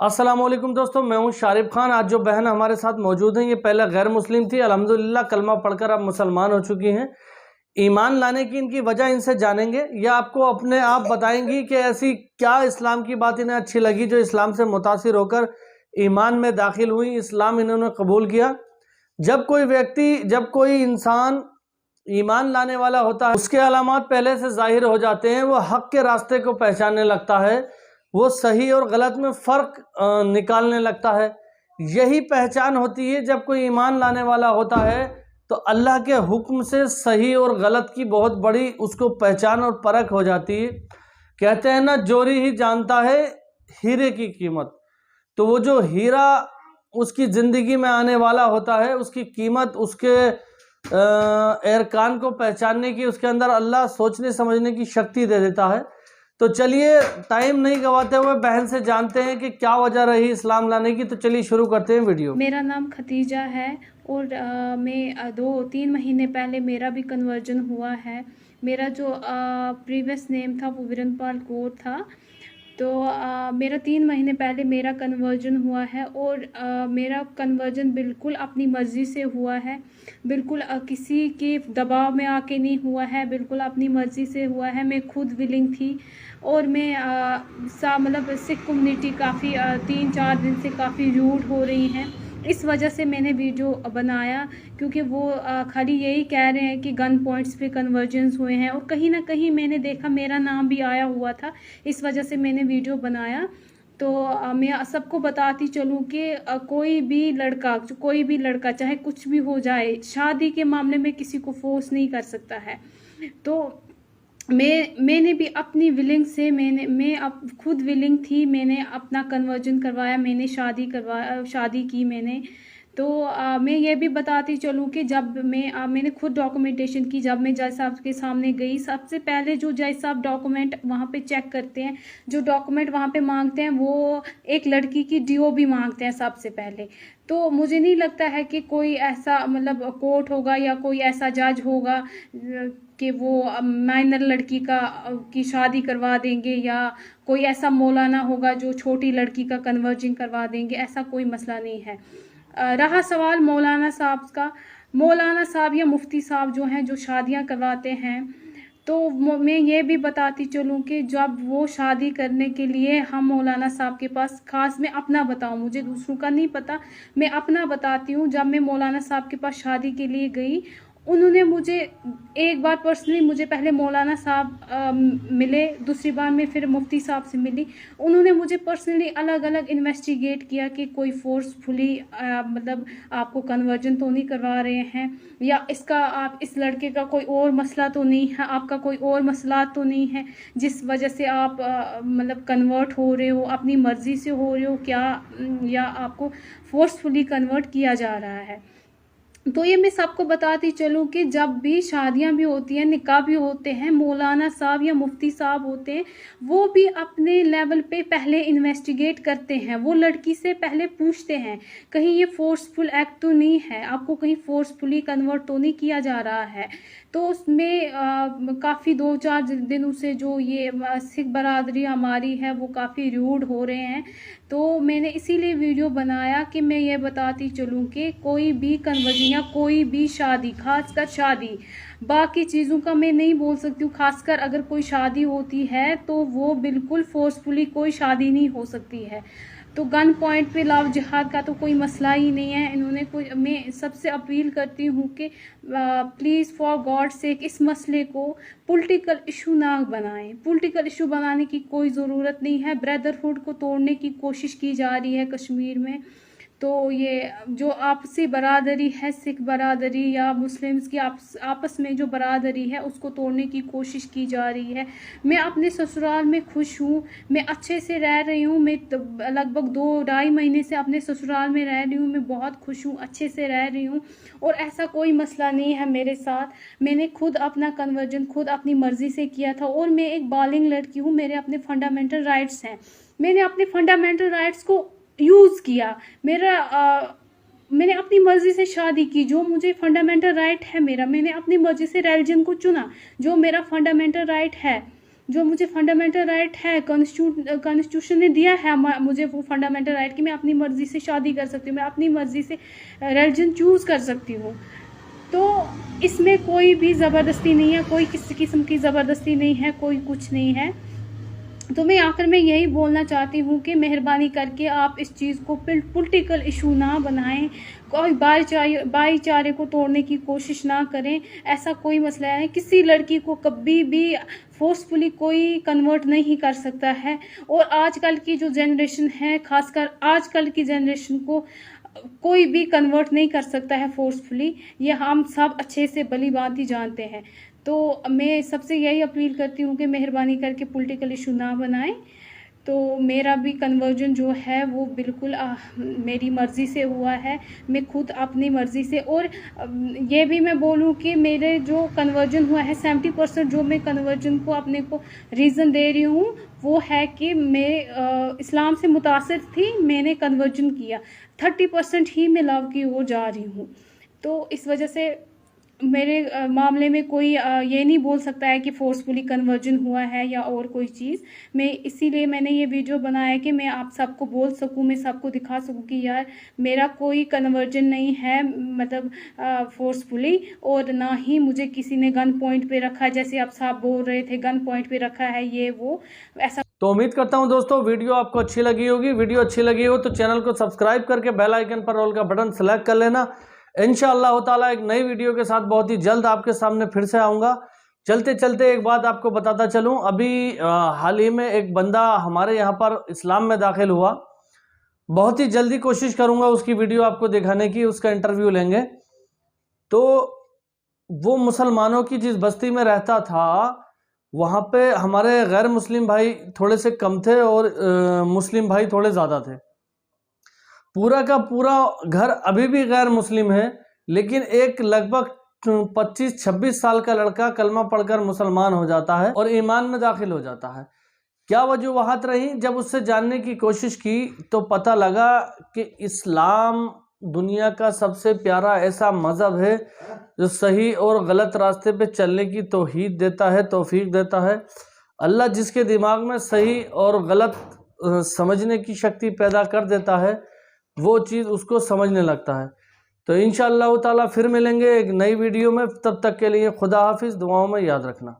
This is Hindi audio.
अस्सलामुअलैकुम दोस्तों, मैं हूं शारिब खान। आज जो बहन हमारे साथ मौजूद हैं ये पहले गैर मुस्लिम थी, अल्हम्दुलिल्लाह कलमा पढ़कर अब मुसलमान हो चुकी हैं। ईमान लाने की इनकी वजह इनसे जानेंगे। या आपको अपने आप बताएंगी कि ऐसी क्या इस्लाम की बात इन्हें अच्छी लगी जो इस्लाम से मुतासिर होकर ईमान में दाखिल हुई, इस्लाम इन्होंने कबूल किया। जब कोई इंसान ईमान लाने वाला होता है, उसके अलामात पहले से जाहिर हो जाते हैं। वो हक के रास्ते को पहचानने लगता है, वो सही और गलत में फ़र्क निकालने लगता है। यही पहचान होती है जब कोई ईमान लाने वाला होता है तो अल्लाह के हुक्म से सही और गलत की बहुत बड़ी उसको पहचान और परख हो जाती है। कहते हैं ना, जोरी ही जानता है हीरे की कीमत। तो वो जो हीरा उसकी ज़िंदगी में आने वाला होता है, उसकी कीमत, उसके एरकान को पहचानने की उसके अंदर अल्लाह सोचने समझने की शक्ति दे देता है। तो चलिए टाइम नहीं गवाते हुए बहन से जानते हैं कि क्या वजह रही इस्लाम लाने की। तो चलिए शुरू करते हैं वीडियो। मेरा नाम खतीजा है और मैं 2-3 महीने पहले मेरा भी कन्वर्जन हुआ है। मेरा जो प्रीवियस नेम था वो विरनपाल कौर था। तो मेरा 3 महीने पहले मेरा कन्वर्जन हुआ है और मेरा कन्वर्जन बिल्कुल अपनी मर्ज़ी से हुआ है। बिल्कुल किसी के दबाव में आके नहीं हुआ है, बिल्कुल अपनी मर्ज़ी से हुआ है। मैं खुद विलिंग थी और मैं मतलब सिख कम्युनिटी काफ़ी 3-4 दिन से काफ़ी रूड हो रही हैं। इस वजह से मैंने वीडियो बनाया, क्योंकि वो खाली यही कह रहे हैं कि गन पॉइंट्स पे कन्वर्जन्स हुए हैं और कहीं ना कहीं मैंने देखा मेरा नाम भी आया हुआ था। इस वजह से मैंने वीडियो बनाया। तो मैं सबको बताती चलूँ कि कोई भी लड़का चाहे कुछ भी हो जाए, शादी के मामले में किसी को फोर्स नहीं कर सकता है। तो मैंने भी अपनी विलिंग से मैं अब खुद विलिंग थी। मैंने अपना कन्वर्जन करवाया, मैंने शादी की मैंने। तो मैं ये भी बताती चलूँ कि जब मैंने खुद डॉक्यूमेंटेशन की। जब मैं जज साहब के सामने गई, सबसे पहले जो जज साहब डॉक्यूमेंट वहाँ पे चेक करते हैं, जो डॉक्यूमेंट वहाँ पे मांगते हैं, वो एक लड़की की डीओ भी मांगते हैं सबसे पहले। तो मुझे नहीं लगता है कि कोई ऐसा मतलब कोर्ट होगा या कोई ऐसा जज होगा कि वो माइनर लड़की की शादी करवा देंगे, या कोई ऐसा मौलाना होगा जो छोटी लड़की का कन्वर्जन करवा देंगे। ऐसा कोई मसला नहीं है। रहा सवाल मौलाना साहब का, मौलाना साहब या मुफ्ती साहब जो हैं जो शादियां करवाते हैं, तो मैं ये भी बताती चलूँ कि जब वो शादी करने के लिए हम मौलाना साहब के पास, खास मैं अपना बताऊँ, मुझे दूसरों का नहीं पता, मैं अपना बताती हूँ। जब मैं मौलाना साहब के पास शादी के लिए गई, उन्होंने मुझे एक बार पर्सनली, मुझे पहले मौलाना साहब मिले, दूसरी बार मैं फिर मुफ्ती साहब से मिली। उन्होंने मुझे पर्सनली अलग अलग इन्वेस्टिगेट किया कि कोई फोर्सफुली मतलब आपको कन्वर्जन तो नहीं करवा रहे हैं, या इस लड़के का कोई और मसला तो नहीं है, आपका कोई और मसला तो नहीं है जिस वजह से आप मतलब कन्वर्ट हो रहे हो, अपनी मर्ज़ी से हो रहे हो क्या, या आपको फोर्सफुली कन्वर्ट किया जा रहा है। तो ये मैं सबको बताती चलूँ कि जब भी शादियां भी होती हैं, निकाह भी होते हैं, मौलाना साहब या मुफ्ती साहब होते हैं, वो भी अपने लेवल पे पहले इन्वेस्टिगेट करते हैं। वो लड़की से पहले पूछते हैं कहीं ये फोर्सफुल एक्ट तो नहीं है, आपको कहीं फोर्सफुली कन्वर्ट तो नहीं किया जा रहा है। तो उसमें काफ़ी 2-4 दिनों से जो ये सिख बरादरी हमारी है वो काफ़ी रूड हो रहे हैं। तो मैंने इसीलिए वीडियो बनाया कि मैं ये बताती चलूँ कि कोई भी कन्वर्जन या कोई भी शादी, खासकर शादी, बाकी चीज़ों का मैं नहीं बोल सकती हूँ, खासकर अगर कोई शादी होती है तो वो बिल्कुल फोर्सफुली कोई शादी नहीं हो सकती है। तो गन पॉइंट पे लव जिहाद का तो कोई मसला ही नहीं है। इन्होंने कोई, मैं सबसे अपील करती हूँ कि प्लीज़ फॉर गॉड सेक इस मसले को पॉलिटिकल इशू ना बनाएं। पॉलिटिकल इशू बनाने की कोई ज़रूरत नहीं है। ब्रदरहुड को तोड़ने की कोशिश की जा रही है कश्मीर में। तो ये जो आपसी बरादरी है, सिख बरादरी या मुस्लिम्स की आपस में जो बरादरी है, उसको तोड़ने की कोशिश की जा रही है। मैं अपने ससुराल में खुश हूँ, मैं अच्छे से रह रही हूँ। मैं लगभग 2-2.5 महीने से अपने ससुराल में रह रही हूँ। मैं बहुत खुश हूँ, अच्छे से रह रही हूँ और ऐसा कोई मसला नहीं है मेरे साथ। मैंने खुद अपना कन्वर्जन खुद अपनी मर्ज़ी से किया था और मैं एक बालिग लड़की हूँ। मेरे अपने फंडामेंटल राइट्स हैं। मैंने अपने फंडामेंटल राइट्स को यूज़ किया। मैंने अपनी मर्ज़ी से शादी की, जो मुझे फंडामेंटल राइट है मेरा। मैंने अपनी मर्ज़ी से रिलीजन को चुना, जो मेरा फंडामेंटल राइट है। जो मुझे फंडामेंटल राइट है, कॉन्स्टिट्यूशन ने दिया है मुझे वो फंडामेंटल राइट कि मैं अपनी मर्ज़ी से शादी कर सकती हूँ, मैं अपनी मर्ज़ी से रिलीजन चूज़ कर सकती हूँ। तो इसमें कोई भी ज़बरदस्ती नहीं है, कोई किसी किस्म की ज़बरदस्ती नहीं है, कोई कुछ नहीं है। तो मैं आखिर में यही बोलना चाहती हूँ कि मेहरबानी करके आप इस चीज़ को पॉलिटिकल इशू ना बनाएं, कोई भाईचारे को तोड़ने की कोशिश ना करें। ऐसा कोई मसला है, किसी लड़की को कभी भी फोर्सफुली कोई कन्वर्ट नहीं कर सकता है। और आजकल की जो जनरेशन है, खासकर आजकल की जनरेशन को कोई भी कन्वर्ट नहीं कर सकता है फोर्सफुली, ये हम सब अच्छे से भली भांति जानते हैं। तो मैं सबसे यही अपील करती हूँ कि मेहरबानी करके पॉलिटिकल इशू ना बनाएं। तो मेरा भी कन्वर्जन जो है वो बिल्कुल मेरी मर्ज़ी से हुआ है, मैं खुद अपनी मर्ज़ी से। और ये भी मैं बोलूँ कि मेरे जो कन्वर्जन हुआ है 70% जो मैं कन्वर्जन को अपने को रीज़न दे रही हूँ वो है कि मैं इस्लाम से मुतासिर थी, मैंने कन्वर्जन किया। 30% ही मैं लव की ओर जा रही हूँ। तो इस वजह से मेरे मामले में कोई ये नहीं बोल सकता है कि फोर्सफुली कन्वर्जन हुआ है या और कोई चीज़। मैं इसीलिए मैंने ये वीडियो बनाया कि मैं आप सबको बोल सकूं, मैं सबको दिखा सकूं कि यार मेरा कोई कन्वर्जन नहीं है, मतलब फोर्सफुली, और ना ही मुझे किसी ने गन पॉइंट पे रखा है, जैसे आप साहब बोल रहे थे गन पॉइंट पे रखा है ये वो ऐसा। तो उम्मीद करता हूं दोस्तों वीडियो आपको अच्छी लगी होगी। वीडियो अच्छी लगी हो तो चैनल को सब्सक्राइब करके बेल आइकन पर ऑल का बटन सेलेक्ट कर लेना। इंशाअल्लाह ताला एक नई वीडियो के साथ बहुत ही जल्द आपके सामने फिर से आऊँगा। चलते चलते एक बात आपको बताता चलूँ, अभी हाल ही में एक बंदा हमारे यहाँ पर इस्लाम में दाखिल हुआ। बहुत ही जल्दी कोशिश करूँगा उसकी वीडियो आपको दिखाने की, उसका इंटरव्यू लेंगे। तो वो मुसलमानों की जिस बस्ती में रहता था वहाँ पे हमारे गैर मुस्लिम भाई थोड़े से कम थे और मुस्लिम भाई थोड़े ज़्यादा थे। पूरा का पूरा घर अभी भी गैर मुस्लिम है, लेकिन एक लगभग 25-26 साल का लड़का कलमा पढ़कर मुसलमान हो जाता है और ईमान में दाखिल हो जाता है। क्या वजूहात रही? जब उससे जानने की कोशिश की तो पता लगा कि इस्लाम दुनिया का सबसे प्यारा ऐसा मज़हब है जो सही और गलत रास्ते पे चलने की तौहीद देता है, तौफीक देता है। अल्लाह जिसके दिमाग में सही और गलत समझने की शक्ति पैदा कर देता है वो चीज़ उसको समझने लगता है। तो इंशाअल्लाह ताला फिर मिलेंगे एक नई वीडियो में, तब तक के लिए खुदा हाफिज़, दुआओं में याद रखना।